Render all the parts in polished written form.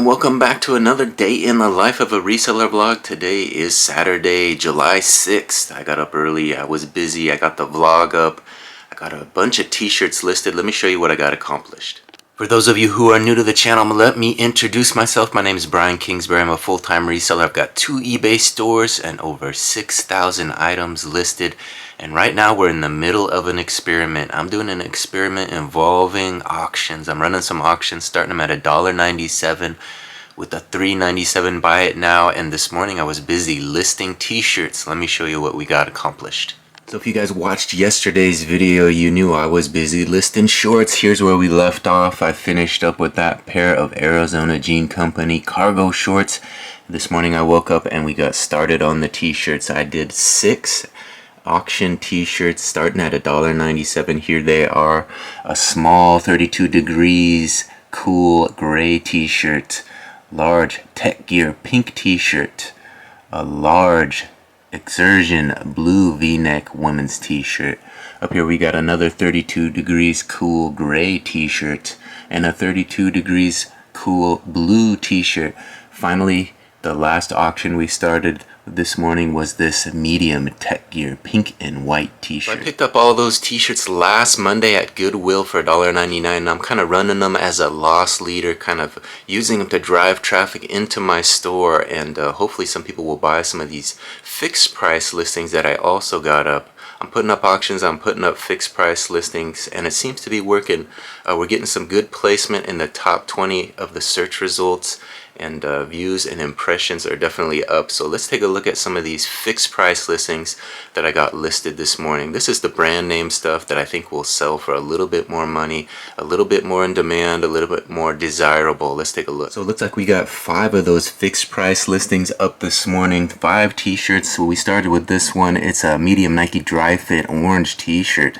welcome back to another day in the life of a reseller vlog. Today is Saturday, July 6th. I got up early, I was busy, I got the vlog up. I got a bunch of t-shirts listed. Let me show you what I got accomplished. For those of you who are new to the channel, let me introduce myself. My name is Brian Kingsbury. I'm a full-time reseller. I've got 2 eBay stores and over 6,000 items listed. And right now we're in the middle of an experiment. I'm doing an experiment involving auctions. I'm running some auctions, starting them at $1.97 with a $3.97 buy it now. And this morning I was busy listing t-shirts. Let me show you what we got accomplished. So if you guys watched yesterday's video, you knew I was busy listing shorts. Here's where we left off. I finished up with that pair of Arizona Jean Company cargo shorts. This morning I woke up and we got started on the t-shirts. I did 6 auction t-shirts starting at $1.97. Here they are. A small 32 degrees cool gray t-shirt, large Tech Gear pink t-shirt, a large Exertion blue v-neck women's t-shirt. Up here we got another 32 degrees cool gray t-shirt and a 32 degrees cool blue t-shirt. Finally, the last auction we started this morning was this medium Tech Gear pink and white t-shirt. I picked up all those t-shirts last Monday at Goodwill for $1.99, and I'm kind of running them as a loss leader, kind of using them to drive traffic into my store, and hopefully some people will buy some of these fixed price listings that I also got up. I'm putting up auctions, I'm putting up fixed price listings, and it seems to be working. We're getting some good placement in the top 20 of the search results, and views and impressions are definitely up. So let's take a look at some of these fixed price listings that I got listed this morning. This is the brand name stuff that I think will sell for a little bit more money, a little bit more in demand, a little bit more desirable. Let's take a look. So it looks like we got 5 of those fixed price listings up this morning, 5 t-shirts. So we started with this one. It's a medium Nike Dry Fit orange t-shirt.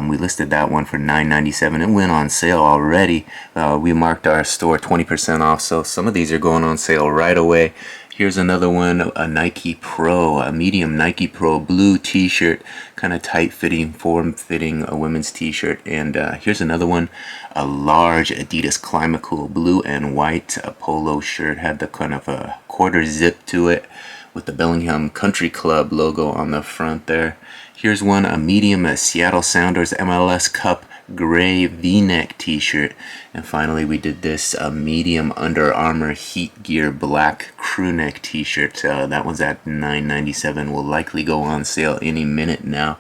We listed that one for $9.97. It went on sale already. We marked our store 20% off, so some of these are going on sale right away. Here's another one, a Nike Pro, a medium Nike Pro blue t-shirt, kind of tight-fitting, form-fitting a women's t-shirt. And here's another one, a large Adidas Climacool blue and white polo shirt. Had the kind of a quarter zip to it with the Bellingham Country Club logo on the front there. Here's one, a medium Seattle Sounders MLS Cup gray v-neck t-shirt. And finally we did this, a medium Under Armour Heat Gear black crew neck t-shirt. That one's at $9.97. Will likely go on sale any minute now.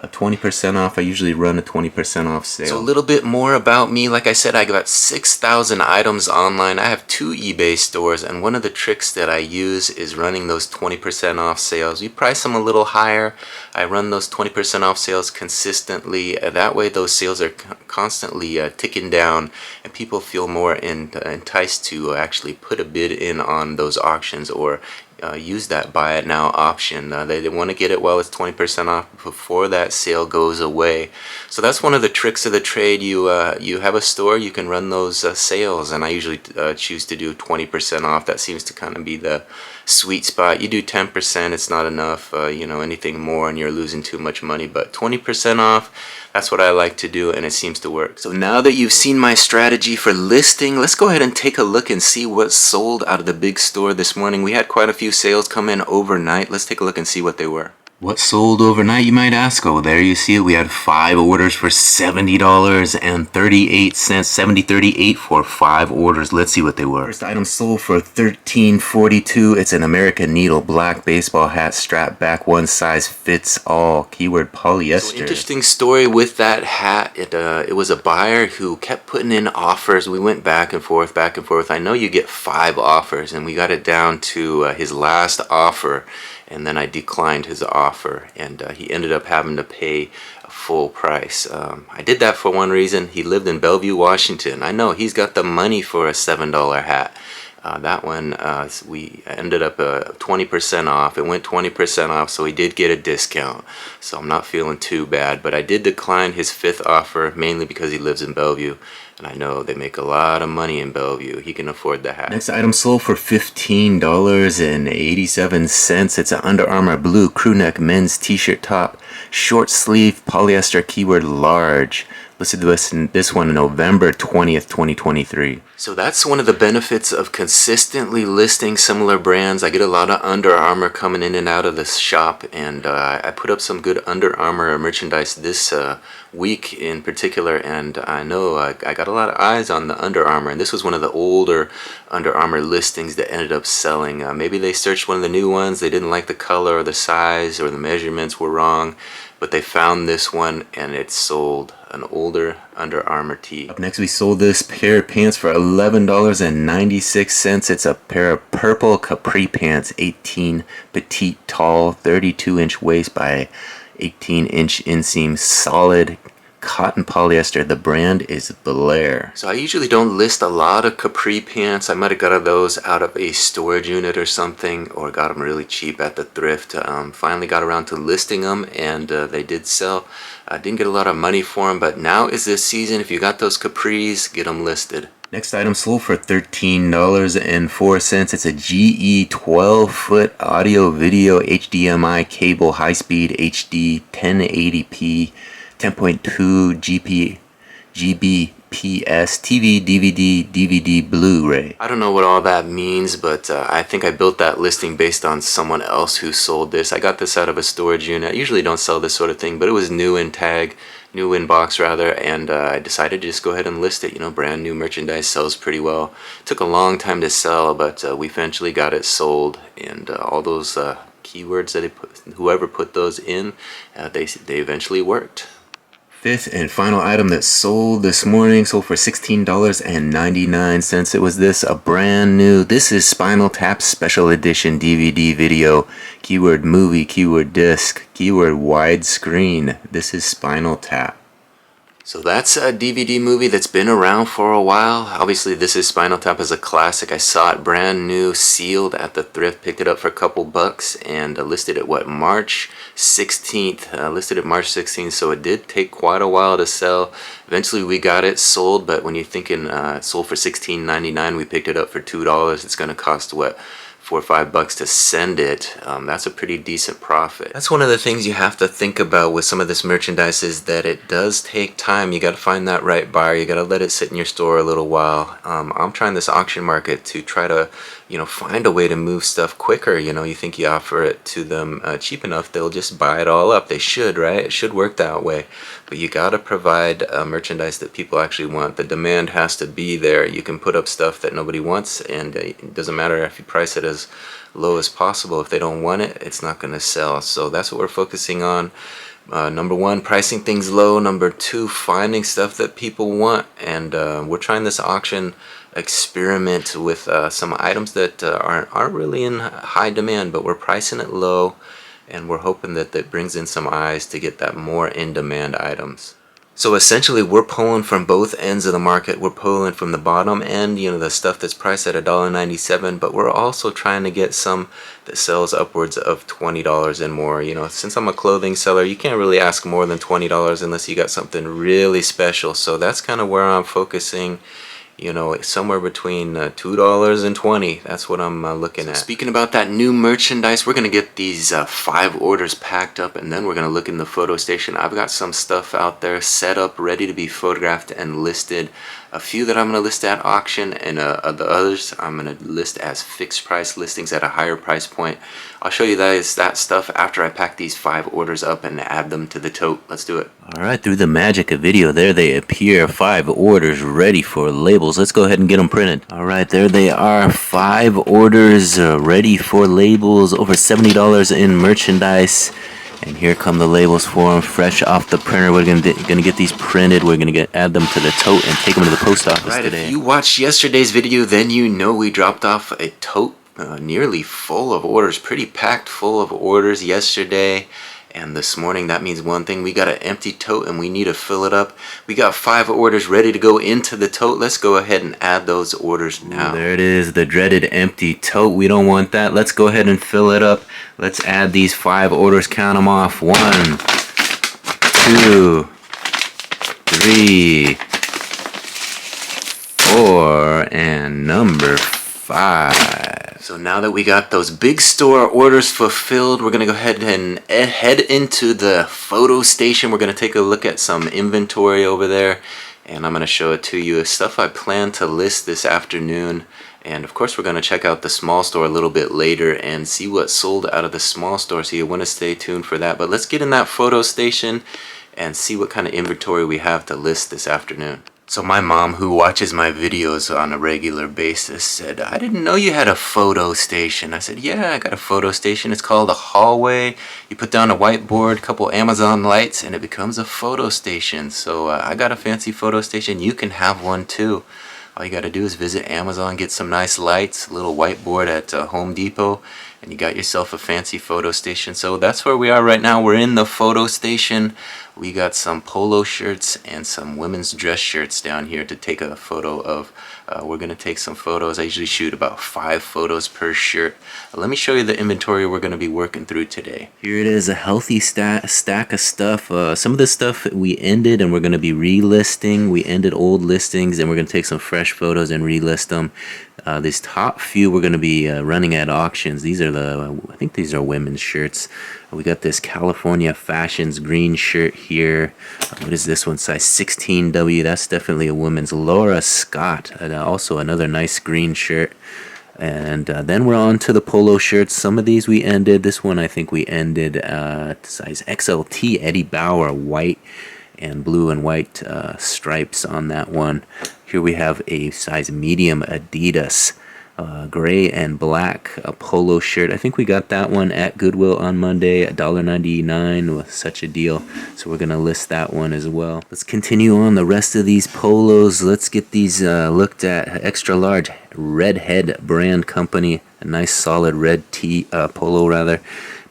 20% off. I usually run a 20% off sale. So a little bit more about me. Like I said, I got 6,000 items online. I have 2 eBay stores, and one of the tricks that I use is running those 20% off sales. We price them a little higher. I run those 20% off sales consistently. That way those sales are constantly ticking down, and people feel more enticed to actually put a bid in on those auctions or use that buy it now option. They want to get it while it's 20% off before that sale goes away. So that's one of the tricks of the trade. You have a store, you can run those sales, and I usually choose to do 20% off. That seems to kind of be the sweet spot. You do 10%, it's not enough. You know, anything more and you're losing too much money, but 20% off, that's what I like to do, and it seems to work. So now that you've seen my strategy for listing, let's go ahead and take a look and see what sold out of the big store this morning. We had quite a few sales come in overnight. Let's take a look and see what they were. What sold overnight, you might ask? Oh, there you see it. We had 5 orders for $70.38. $70.38 for 5 orders. Let's see what they were. First item sold for $13.42. It's an American Needle black baseball hat, strap back, one size fits all. Keyword polyester. So interesting story with that hat. It was a buyer who kept putting in offers. We went back and forth, back and forth. I know you get 5 offers, and we got it down to his last offer. And then I declined his offer, and he ended up having to pay a full price. I did that for one reason. He lived in Bellevue, Washington. I know he's got the money for a $7 hat. That one, we ended up 20% off. It went 20% off, so he did get a discount. So I'm not feeling too bad, but I did decline his 5th offer, mainly because he lives in Bellevue. And I know they make a lot of money in Bellevue. He can afford the hat. Next item sold for $15.87. It's an Under Armour blue crew neck men's t-shirt top, short sleeve polyester, keyword large. Listed this one November 20th, 2023. So that's one of the benefits of consistently listing similar brands. I get a lot of Under Armour coming in and out of this shop, and I put up some good Under Armour merchandise this week in particular, and I know I got a lot of eyes on the Under Armour, and this was one of the older Under Armour listings that ended up selling. Maybe they searched one of the new ones, they didn't like the color or the size or the measurements were wrong, but they found this one and it sold. An older Under Armour tee. Up next we sold this pair of pants for $11.96. It's a pair of purple capri pants, 18 petite tall, 32-inch waist by 18-inch inseam, solid cotton polyester. The brand is Blair. So I usually don't list a lot of capri pants. I might have got those out of a storage unit or something, or got them really cheap at the thrift. Finally got around to listing them, and they did sell. I didn't get a lot of money for them, but now is the season. If you got those capris, get them listed. Next item sold for $13.04. It's a GE 12-foot audio video HDMI cable, high-speed HD 1080p 10.2 Gbps TV, DVD, Blu-ray. I don't know what all that means, but I think I built that listing based on someone else who sold this. I got this out of a storage unit. I usually don't sell this sort of thing, but it was new in box rather, and I decided to just go ahead and list it. You know, brand new merchandise sells pretty well. It took a long time to sell, but we eventually got it sold, and all those keywords that whoever put those in, they eventually worked. Fifth and final item that sold this morning, sold for $16.99. It was this, a brand new, this is Spinal Tap Special Edition DVD video, keyword movie, keyword disc, keyword widescreen. This is Spinal Tap. So that's a DVD movie that's been around for a while. Obviously, This is Spinal Tap is a classic. I saw it brand new, sealed at the thrift, picked it up for a couple bucks, and listed it, March 16th. Listed it March 16th, so it did take quite a while to sell. Eventually, we got it sold, but when you're thinking it sold for $16.99, we picked it up for $2. It's going to cost, $4 or $5 to send it. That's a pretty decent profit. That's one of the things you have to think about with some of this merchandise, is that it does take time. You got to find that right buyer. You got to let it sit in your store a little while. I'm trying this auction market to try to, find a way to move stuff quicker. You think you offer it to them cheap enough, they'll just buy it all up. They should, right? It should work that way. But you got to provide merchandise that people actually want. The demand has to be there. You can put up stuff that nobody wants, and it doesn't matter if you price it as low as possible. If they don't want it, it's not going to sell. So that's what we're focusing on. Number one, pricing things low. Number two, finding stuff that people want. And we're trying this auction experiment with some items that aren't really in high demand, but we're pricing it low, and we're hoping that that brings in some eyes to get that more in-demand items. So essentially, we're pulling from both ends of the market. We're pulling from the bottom end, the stuff that's priced at $1.97, but we're also trying to get some that sells upwards of $20 and more. Since I'm a clothing seller, you can't really ask more than $20 unless you got something really special. So that's kind of where I'm focusing. Somewhere between $2 and $20. That's what I'm looking at. Speaking about that new merchandise, we're going to get these 5 orders packed up, and then we're going to look in the photo station. I've got some stuff out there set up, ready to be photographed and listed. A few that I'm going to list at auction, and the others I'm going to list as fixed price listings at a higher price point. I'll show you guys that stuff after I pack these 5 orders up and add them to the tote. Let's do it. Alright, through the magic of video, there they appear. 5 orders ready for labels. Let's go ahead and get them printed. Alright, there they are. 5 orders ready for labels. Over $70 in merchandise. And here come the labels for them, fresh off the printer. We're gonna get these printed. We're gonna add them to the tote and take them to the post office today. If you watched yesterday's video, then you know we dropped off a tote nearly full of orders, pretty packed full of orders yesterday. And this morning, that means one thing. We got an empty tote and we need to fill it up. We got 5 orders ready to go into the tote. Let's go ahead and add those orders now. There it is, the dreaded empty tote. We don't want that. Let's go ahead and fill it up. Let's add these 5 orders. Count them off. 1, 2, 3, 4, and number 5. So now that we got those big store orders fulfilled, we're gonna go ahead and head into the photo station. We're gonna take a look at some inventory over there, and I'm gonna show it to you. Stuff I plan to list this afternoon. And of course, we're gonna check out the small store a little bit later and see what sold out of the small store. So you wanna stay tuned for that. But let's get in that photo station and see what kind of inventory we have to list this afternoon. So my mom, who watches my videos on a regular basis, said, "I didn't know you had a photo station." I said, "Yeah, I got a photo station. It's called a hallway. You put down a whiteboard, couple Amazon lights, and it becomes a photo station." So I got a fancy photo station. You can have one too. All you got to do is visit Amazon, get some nice lights, a little whiteboard at Home Depot, and you got yourself a fancy photo station. So that's where we are right now. We're in the photo station. We got some polo shirts and some women's dress shirts down here to take a photo of. We're going to take some photos. I usually shoot about 5 photos per shirt. Let me show you the inventory we're going to be working through today. Here it is, a healthy stack of stuff. Some of the stuff we ended and we're going to be relisting. We ended old listings and we're going to take some fresh photos and relist them. These top few we're going to be running at auctions. These are I think these are women's shirts. We got this California Fashions green shirt here. What is this one? Size 16W. That's definitely a woman's. Laura Scott. Also another nice green shirt. And then we're on to the polo shirts. Some of these we ended. This one I think we ended size XLT. Eddie Bauer, white and blue and white stripes on that one. Here we have a size medium Adidas. Gray and black polo shirt. I think we got that one at Goodwill on Monday, $1.99 with such a deal. So we're gonna list that one as well. Let's continue on the rest of these polos. Let's get these looked at. Extra large Redhead brand company, a nice solid red polo rather.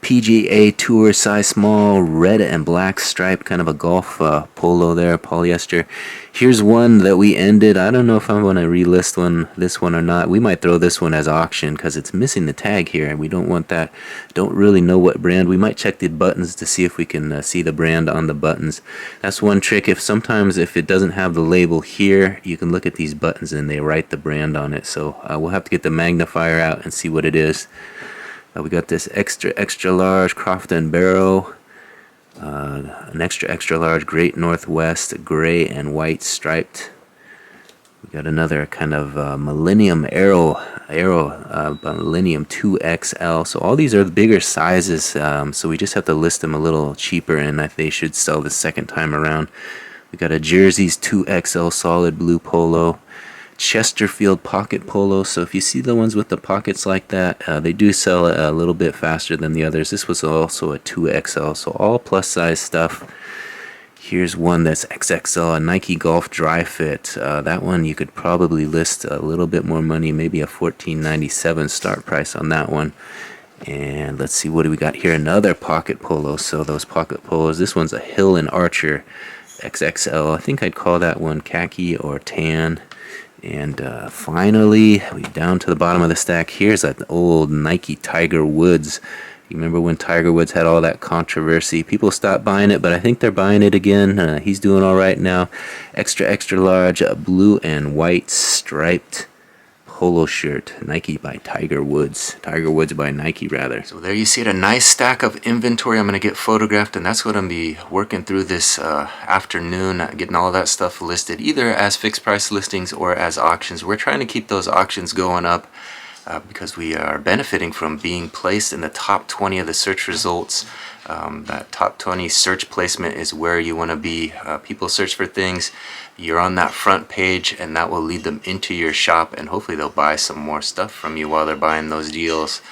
PGA Tour size small, red and black stripe, kind of a golf polo there, polyester. Here's one that we ended. I don't know if I'm going to relist this one or not. We might throw this one as auction because it's missing the tag here and we don't want that. Don't really know what brand. We might check the buttons to see if we can see the brand on the buttons. That's one trick. Sometimes if it doesn't have the label here, you can look at these buttons and they write the brand on it. So we'll have to get the magnifier out and see what it is. We got this extra large Croft & Barrow, an extra large Great Northwest gray and white striped. We got another kind of Millennium Aero Millennium 2XL. So all these are the bigger sizes, so we just have to list them a little cheaper, and they should sell the second time around. We got a Jersey's 2XL solid blue polo. Chesterfield pocket polo. So if you see the ones with the pockets like that, they do sell a little bit faster than the others. This was also a 2XL, so all plus size stuff. Here's one that's XXL, a Nike Golf Dry Fit. That one you could probably list a little bit more money, maybe a $14.97 start price on that one. And let's see, what do we got here? Another pocket polo. So those pocket polos, this one's a Hill & Archer XXL. I think I'd call that one khaki or tan. And finally, we're down to the bottom of the stack. Here's that old Nike Tiger Woods. You remember when Tiger Woods had all that controversy? People stopped buying it, but I think they're buying it again. He's doing all right now. Extra large blue and white striped polo shirt. Nike by Tiger Woods. Tiger Woods by Nike, rather. So there you see it, a nice stack of inventory I'm going to get photographed, and that's what I'm going to be working through this afternoon, getting all of that stuff listed, either as fixed price listings or as auctions. We're trying to keep those auctions going up because we are benefiting from being placed in the top 20 of the search results. That top 20 search placement is where you want to be. People search for things, you're on that front page, and that will lead them into your shop, and hopefully they'll buy some more stuff from you while they're buying those deals.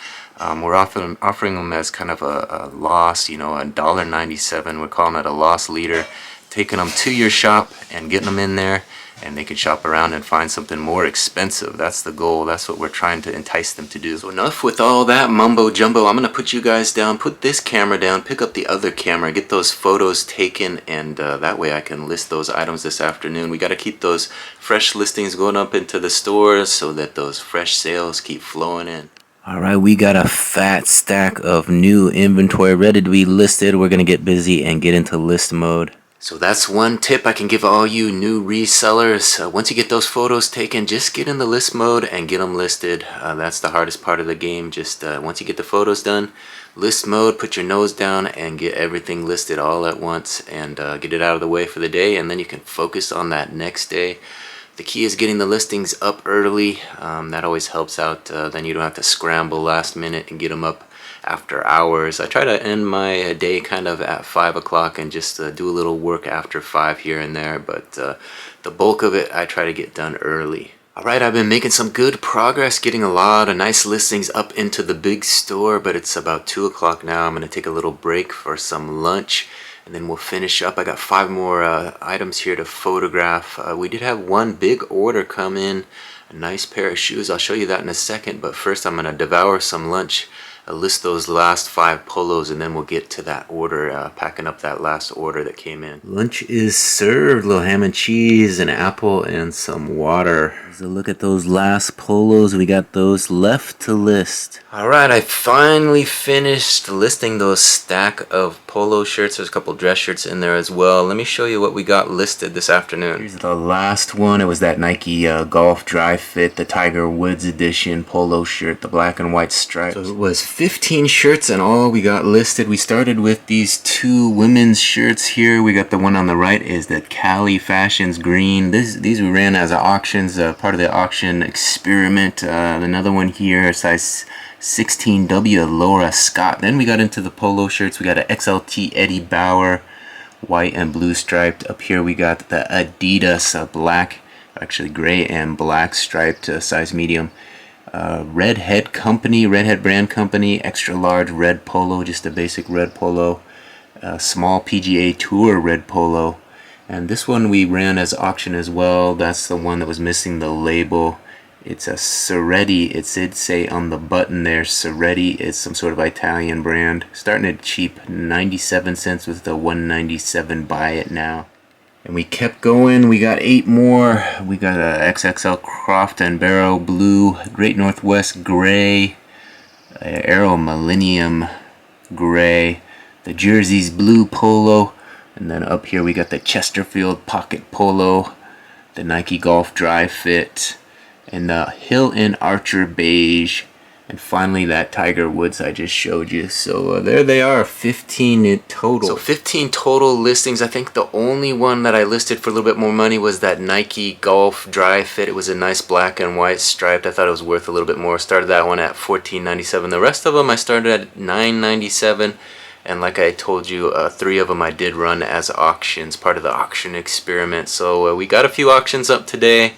We're offering them as kind of a loss, a $1.97. We're calling it a loss leader, taking them to your shop and getting them in there, and they can shop around and find something more expensive. That's the goal. That's what we're trying to entice them to do. So enough with all that mumbo jumbo. I'm going to put you guys down, put this camera down, pick up the other camera, get those photos taken, and that way I can list those items this afternoon. We got to keep those fresh listings going up into the stores so that those fresh sales keep flowing in. Alright, we got a fat stack of new inventory ready to be listed. We're going to get busy and get into list mode. So that's one tip I can give all you new resellers. Once you get those photos taken, just get in the list mode and get them listed. That's the hardest part of the game. Just once you get the photos done, list mode, put your nose down and get everything listed all at once and get it out of the way for the day, and then you can focus on that next day. The key is getting the listings up early. That always helps out. Then you don't have to scramble last minute and get them up after hours. I try to end my day kind of at 5 o'clock and just do a little work after 5 here and there, but the bulk of it I try to get done early. Alright, I've been making some good progress getting a lot of nice listings up into the big store, but it's about 2 o'clock now. I'm going to take a little break for some lunch and then we'll finish up. I got 5 more items here to photograph. We did have one big order come in, a nice pair of shoes. I'll show you that in a second, but first I'm going to devour some lunch. I'll list those last 5 polos and then we'll get to that order, packing up that last order that came in. Lunch is served, little ham and cheese, an apple, and some water. So look at those last polos, we got those left to list. Alright, I finally finished listing those stack of polo shirts. There's a couple dress shirts in there as well. Let me show you what we got listed this afternoon. Here's the last one. It was that Nike Golf Dry Fit, the Tiger Woods edition polo shirt, the black and white stripes. So it was 15 shirts and all we got listed. We started with these 2 women's shirts here. We got the one on the right is the Cali Fashions green. These we ran as auctions, part of the auction experiment. Another one here, size 16W, Laura Scott. Then we got into the polo shirts. We got an XLT Eddie Bauer, white and blue striped. Up here we got the Adidas black, actually gray and black striped, size medium. Redhead Company, Redhead Brand Company, extra large red polo, just a basic red polo. Small PGA Tour red polo. And this one we ran as auction as well. That's the one that was missing the label. It's a Ceretti. It did say on the button there, Ceretti. It's some sort of Italian brand. Starting at cheap, 97 cents with the 197 buy it now. And we kept going. We got 8 more. We got a XXL Croft and Barrow blue, Great Northwest gray, Aero Millennium gray, the Jersey's blue polo, and then up here we got the Chesterfield pocket polo, the Nike Golf Dry Fit, and the Hill & Archer beige, and finally that Tiger Woods I just showed you. So there they are, 15 in total. So 15 total listings. I think the only one that I listed for a little bit more money was that Nike Golf Dry Fit. It was a nice black and white striped. I thought it was worth a little bit more. Started that one at $14.97. The rest of them I started at $9.97. And like I told you, 3 of them I did run as auctions, part of the auction experiment. So we got a few auctions up today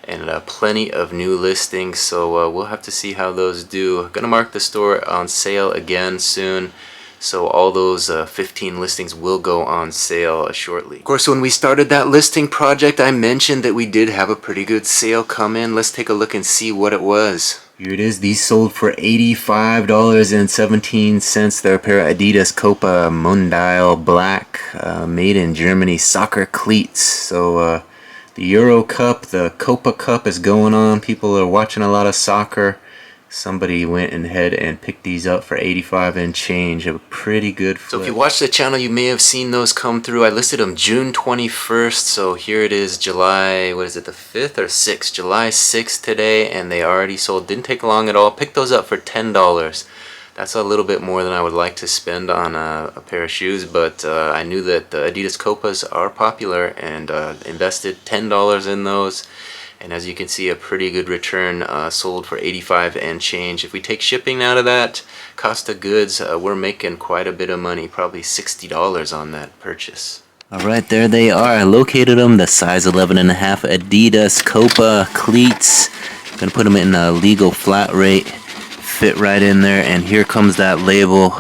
and plenty of new listings, so we'll have to see how those do. Gonna mark the store on sale again soon, so all those 15 listings will go on sale shortly. Of course, when we started that listing project, I mentioned that we did have a pretty good sale come in. Let's take a look and see what it was. Here it is. These sold for $85.17. They're a pair of Adidas Copa Mondial black, made in Germany, soccer cleats. So the Euro Cup, the Copa Cup is going on. People are watching a lot of soccer. Somebody went ahead and picked these up for 85 and change. A pretty good flip. So if you watch the channel, you may have seen those come through. I listed them June 21st. So here it is, July, what is it, the 5th or 6th? July 6th today, and they already sold. Didn't take long at all. Picked those up for $10. That's a little bit more than I would like to spend on a pair of shoes, but I knew that the Adidas Copas are popular and invested $10 in those. And as you can see, a pretty good return, sold for 85 and change. If we take shipping out of that, cost of goods, we're making quite a bit of money, probably $60 on that purchase. Alright, there they are. I located them, the size 11.5 Adidas Copa cleats. Gonna put them in a legal flat rate. Fit right in there, and here comes that label.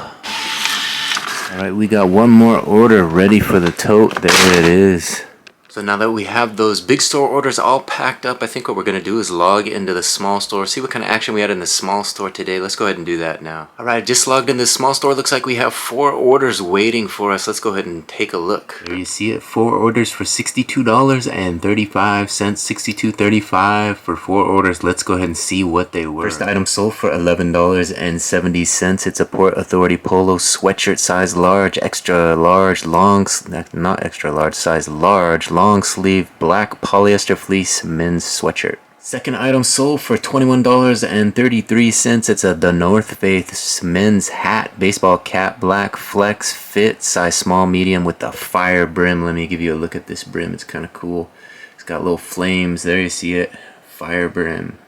Alright, we got one more order ready for the tote. There it is. So now that we have those big store orders all packed up, I think what we're going to do is log into the small store, see what kind of action we had in the small store today. Let's go ahead and do that now. Alright, just logged in the small store. Looks like we have 4 orders waiting for us. Let's go ahead and take a look. There you see it, 4 orders for $62.35, $62.35 for 4 orders. Let's go ahead and see what they were. First item sold for $11.70. It's a Port Authority Polo sweatshirt size large, extra large, long, not extra large, size large, long sleeve, black polyester fleece men's sweatshirt. Second item sold for $21.33. It's a The North Face men's hat, baseball cap, black flex fit, size small medium with a fire brim. Let me give you a look at this brim. It's kind of cool. It's got little flames. There you see it. Fire brim.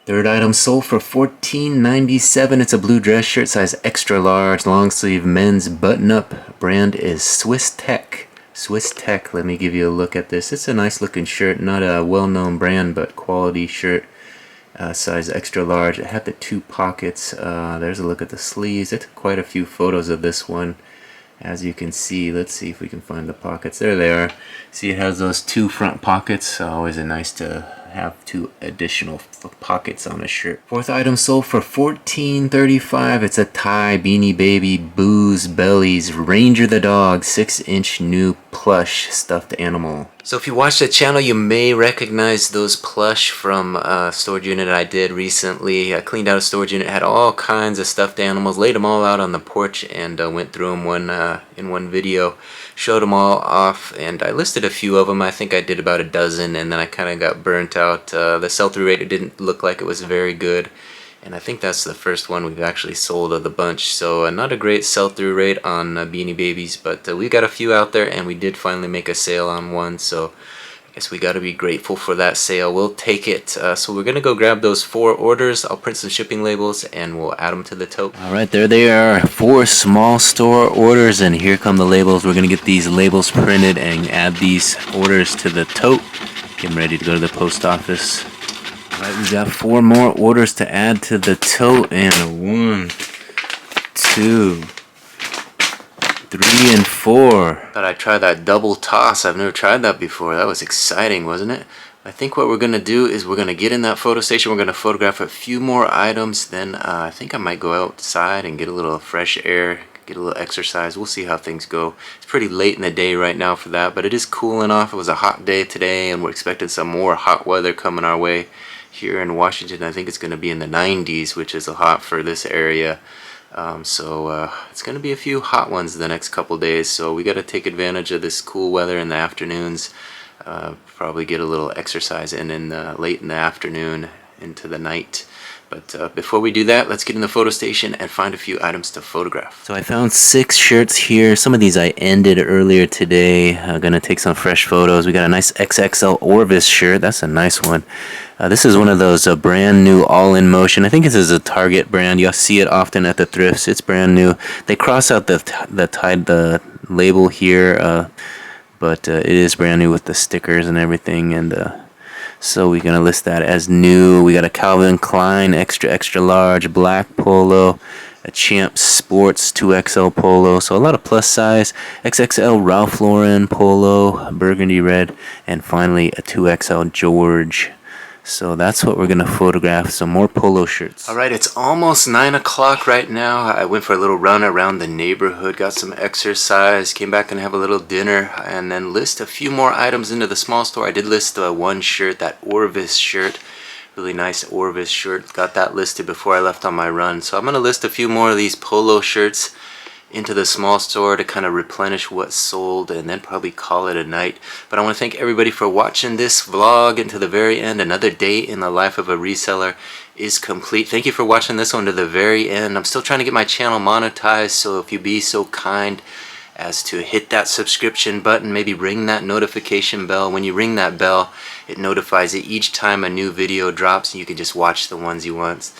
Third item sold for $14.97. It's a blue dress shirt, size extra large, long sleeve men's button up. Brand is Swiss Tech. Swiss Tech, let me give you a look at this. It's a nice looking shirt, not a well-known brand, but quality shirt, size extra large. It had the 2 pockets. There's a look at the sleeves. I took quite a few photos of this one, as you can see. Let's see if we can find the pockets. There they are. See, it has those 2 front pockets. Always nice to have 2 additional pockets on a shirt. Fourth item sold for $14.35. It's a tie Beanie Baby Booze Bellies Ranger the Dog 6-inch new plush stuffed animal. So if you watch the channel, you may recognize those plush from a storage unit I did recently. I cleaned out a storage unit, had all kinds of stuffed animals, laid them all out on the porch, and went through them in one video. Showed them all off, and I listed a few of them. I think I did about a dozen, and then I kind of got burnt out. The sell-through rate, it didn't look like it was very good, and I think that's the first one we've actually sold of the bunch. So not a great sell-through rate on Beanie Babies, but we got a few out there, and we did finally make a sale on one, so I guess we got to be grateful for that sale. We'll take it. So we're going to go grab those 4 orders. I'll print some shipping labels and we'll add them to the tote. Alright, there they are. 4 small store orders, and here come the labels. We're going to get these labels printed and add these orders to the tote. Getting ready to go to the post office. Alright, we got 4 more orders to add to the tote, and 1, 2, 3, and 4. Thought I'd try that double toss. I've never tried that before. That was exciting, wasn't it? I think what we're going to do is we're going to get in that photo station. We're going to photograph a few more items. Then I think I might go outside and get a little fresh air, get a little exercise. We'll see how things go. It's pretty late in the day right now for that, but it is cooling off. It was a hot day today, and we're expecting some more hot weather coming our way here in Washington. I think it's going to be in the 90s, which is hot for this area. It's going to be a few hot ones the next couple days, so we got to take advantage of this cool weather in the afternoons. Probably get a little exercise in late in the afternoon into the night. But before we do that, let's get in the photo station and find a few items to photograph. So I found 6 shirts here. Some of these I ended earlier today. I'm going to take some fresh photos. We got a nice XXL Orvis shirt. That's a nice one. This is one of those brand new All in Motion. I think this is a Target brand. You'll see it often at the thrifts. It's brand new. They cross out the label here, but it is brand new with the stickers and everything. And so we're gonna list that as new. We got a Calvin Klein extra large black polo, a Champs Sports 2XL polo. So a lot of plus size. XXL Ralph Lauren polo, burgundy red, and finally a 2XL George. So that's what we're going to photograph, some more polo shirts. Alright, it's almost 9 o'clock right now. I went for a little run around the neighborhood, got some exercise, came back and have a little dinner, and then list a few more items into the small store. I did list one shirt, that Orvis shirt. Really nice Orvis shirt. Got that listed before I left on my run. So I'm going to list a few more of these polo shirts into the small store to kind of replenish what's sold, and then probably call it a night. But I want to thank everybody for watching this vlog until the very end. Another day in the life of a reseller is complete. Thank you for watching this one to the very end. I'm still trying to get my channel monetized, so if you be so kind as to hit that subscription button, maybe ring that notification bell. When you ring that bell, it notifies you each time a new video drops, and you can just watch the ones you want.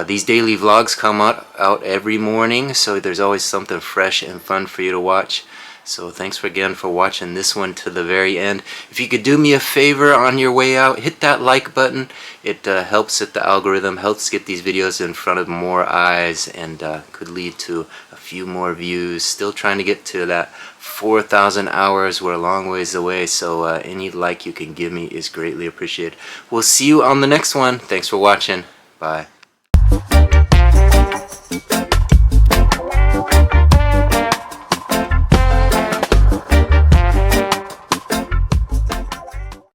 These daily vlogs come out every morning, so there's always something fresh and fun for you to watch. So thanks again for watching this one to the very end. If you could do me a favor on your way out, hit that like button. It helps with the algorithm, helps get these videos in front of more eyes, and could lead to a few more views. Still trying to get to that 4,000 hours. We're a long ways away, so any like you can give me is greatly appreciated. We'll see you on the next one. Thanks for watching. Bye.